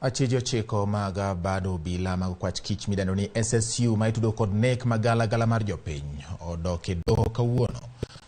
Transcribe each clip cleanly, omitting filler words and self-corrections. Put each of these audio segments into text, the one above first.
Achije chiko maga bado obila mag kwach kich midendo ni SSU ma itudo kod nek magala mar jopiny odok e doho kawuono.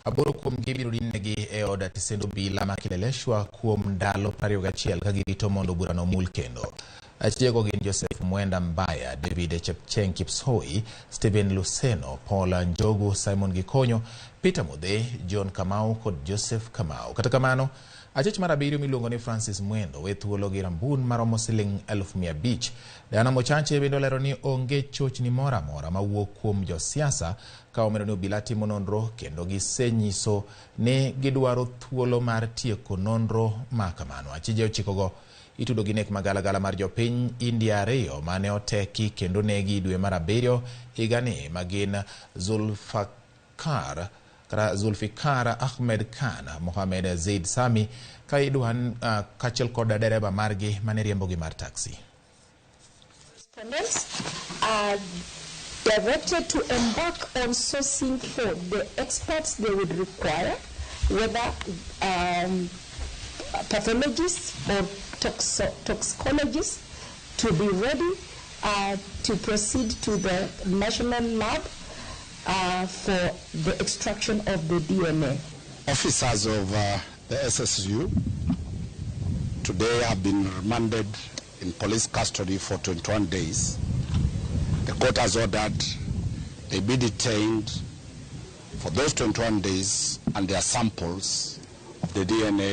Aboro kuom gi biro negi e od tisendo obila ma Kileleshwa kuom ndalo 21 ka girito mondo burano mul kendo. Achije go gin Joseph Mwenda Mbaya, David Chepcheng Kipsoi, Stephen Luseno, Paula Njogu, Simon Gikonyo, Peter Mudhe, John Kamau kod Joseph Kamau. Kata kamano, achich mar abiriyo miluongo ni Francis Mwendo we thuolo gi rambun maromo siling 500,000. Diana Mochache bende olero ni onge chochni moro amora mawuok kuom josiasa ka omeno ni obila timo nonro kendo gisenyiso ni gidwaro thuolo mar tieko nonro ma kamano. Achije ochikogo itudo gi nek magala mar jopiny India 2 mane oteki kendo negi dwe mar 7 higani magin Zulfikar Ahmed Khan, Mohamed Zaid Sami, Kaiduan kachel kod dereba margi mane riembo gi mar taxi. Respondents are directed to embark on sourcing for the experts they would require, whether pathologists or toxicologists, to be ready to proceed to the national lab for the extraction of the DNA. Officers of the SSU today have been remanded in police custody for 21 days. The court has ordered they be detained for those 21 days and their samples of the DNA